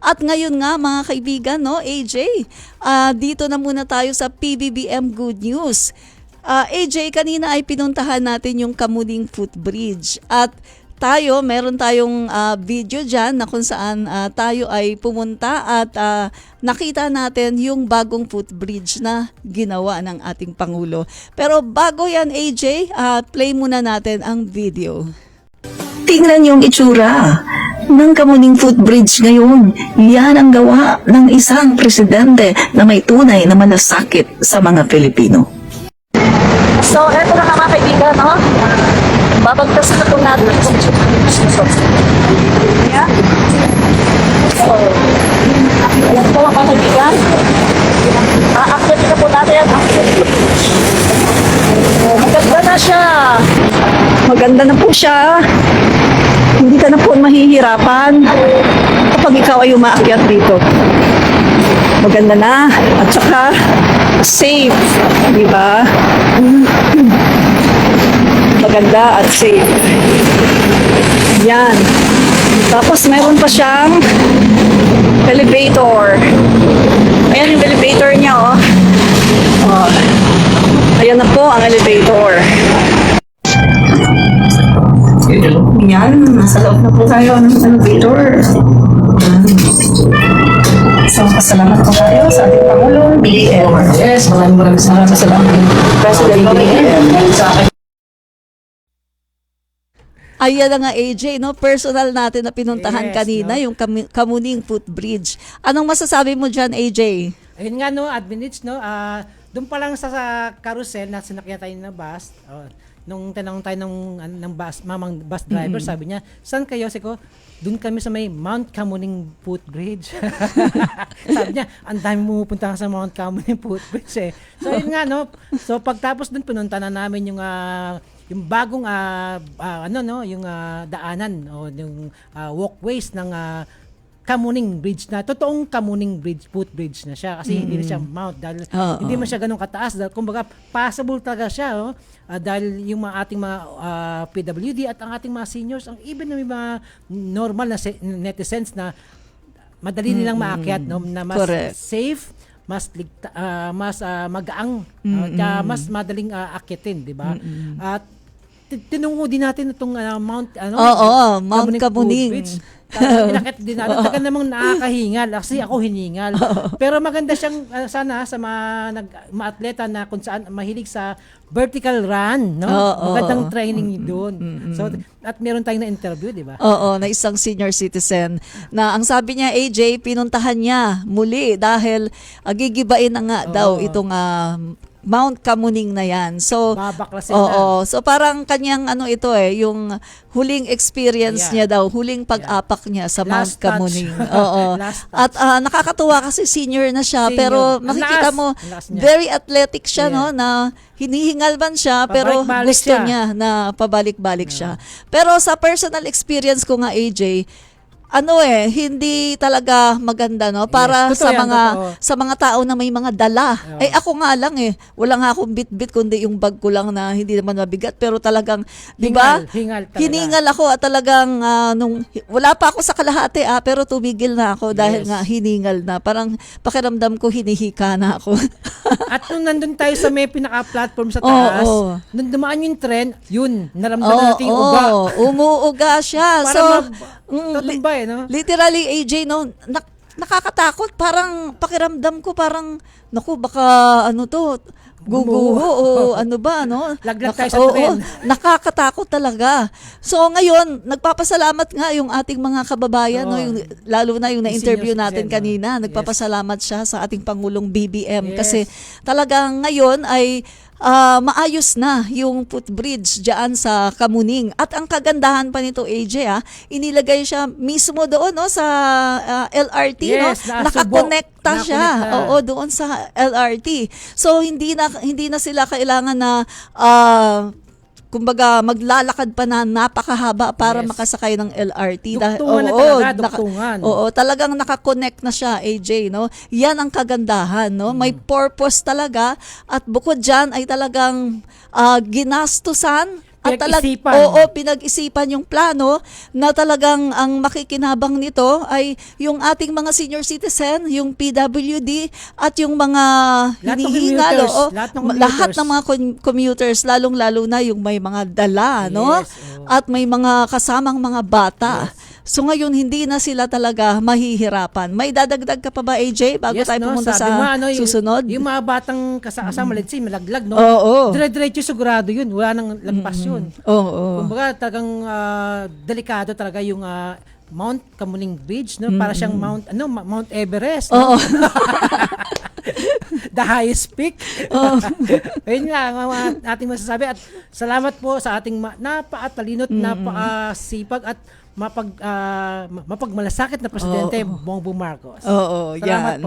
At ngayon nga mga kaibigan, no, AJ, dito na muna tayo sa PBBM Good News. AJ, kanina ay pinuntahan natin yung Kamuning Footbridge at meron tayong video dyan na kung saan tayo ay pumunta at nakita natin yung bagong footbridge na ginawa ng ating Pangulo. Pero bago yan, AJ, play muna natin ang video. Tingnan yung itsura ng Kamuning Footbridge ngayon. Yan ang gawa ng isang presidente na may tunay na malasakit sa mga Pilipino. So, eto na mga kaibigan, no? Babagtasin na po natin itong yeah. So, ayan po mga kaibigan. Aakyat na po natin. Maganda na siya. Maganda na po siya. Hindi ka na po mahihirapan kapag ikaw ay umaakyat dito. Maganda na. At saka, safe. Di ba? Maganda at safe. Yan. Tapos meron pa siyang elevator. Ayan yung elevator niya, oh. Oh. Ayan na po ang elevator. Yan. Nasa loob na po tayo ng elevator. So, pasalamat po tayo sa ating Pangulo, BBM. Yes, maraming salamat President BBM. sa akin. Ayan na nga AJ, no? Personal natin na pinuntahan Yes, kanina, no? yung Kamuning Footbridge. Anong masasabi mo dyan, AJ? Ayun nga no, adminage no, doon pa lang sa carousel na sinakyan tayo ng bus, nung tanong tayo ng bus, mamang bus driver, sabi niya, saan kayo? Siko, doon kami sa may Mount Kamuning Footbridge. Sabi niya, ang dami pumupunta sa Mount Kamuning Footbridge eh. So yun nga no, so pagtapos doon pinunta na namin yung bagong yung daanan o yung walkways ng Kamuning Bridge na totoong Kamuning Bridge, footbridge na siya kasi hindi na siya mount dahil hindi man siya ganun kataas dahil kumbaga passable talaga siya dahil yung ating mga PWD at ang ating mga seniors ang even na may mga normal na netizens na madali nilang maakyat no na mas Correct. safe, mas magaang mas madaling akyatin, di ba? At tinungo din natin itong Mount Mount Kamuning. Inakit din natin. Tagal namang nakakahingal. Kasi ako hiningal. Pero maganda siyang sana sa mga atleta na kung saan mahilig sa vertical run, no? Magandang training doon. So at meron tayong na-interview, di ba? Oo, na isang senior citizen na ang sabi niya, AJ, pinuntahan niya muli dahil gigibain na nga daw itong Mount Kamuning na yan. So, babaklasin na. So parang kanyang yung huling experience niya daw, huling pag-apak niya sa Mount Kamuning. Oo. At nakakatuwa kasi senior na siya, pero makikita mo very athletic siya, no, na hinihingal man siya pero gusto niya na pabalik-balik siya. Pero sa personal experience ko nga, AJ, hindi talaga maganda, no, para sa mga tao na may mga dala. Ako nga lang wala nga akong bit-bit kundi yung bag ko lang na hindi naman mabigat pero talagang, 'di ba? Hiningal ako at talagang nung wala pa ako sa kalahati pero tumigil na ako dahil nga hiningal na. Parang pakiramdam ko hinihika na ako. At nung nandun tayo sa may pinaka-platform sa taas, nung dumaan yung tren, yun, naramdaman natin yung uga. Umuuga siya. Tatumbay, no? Literally, AJ, no, nakakatakot. Parang pakiramdam ko parang, naku, baka guguho o Laglag tayo sa tren. Nakakatakot talaga. So ngayon, nagpapasalamat nga yung ating mga kababayan, no, lalo na yung na-interview natin kanina. Nagpapasalamat siya sa ating Pangulong BBM kasi talagang ngayon ay maayos na yung footbridge diyan sa Kamuning. At ang kagandahan pa nito, AJ, inilagay siya mismo doon, no, sa LRT, no? Nakakonekta siya. Oo, doon sa LRT. So hindi na sila kailangan na kumbaga maglalakad pa na napakahaba para makasakay ng LRT. Duktungan. Talagang nakakonect na siya, AJ, no? Yan ang kagandahan, no? May purpose talaga at bukod diyan ay talagang ginastusan at Pinag-isipan. pinag-isipan yung plano na talagang ang makikinabang nito ay yung ating mga senior citizen, yung PWD at yung mga Lahat ng hinihingal, commuters. oo, Lahat ng commuters. lahat ng mga commuters, lalong-lalo na yung may mga dala, no? Yes, oo. At may mga kasamang mga bata. So ngayon hindi na sila talaga mahihirapan. May dadagdag ka pa ba, AJ, bago tayo pumunta sabi sa mo, susunod? Yung mga batang kasama, let's say, malaglag, no? Oo. Dire-diretso sigurado yun. Wala nang lagpas yun. Oo. Kumbaga, talagang delikado talaga yung Mount Kamuning Bridge, no? Para siyang Mount Everest, no? Oo. The highest peak. Ayun nga ang mga ating masasabi, at salamat po sa ating napakatalino at napakasipag at mapagmalasakit na presidente Bongbong Marcos. Oo, Salamat yan. po.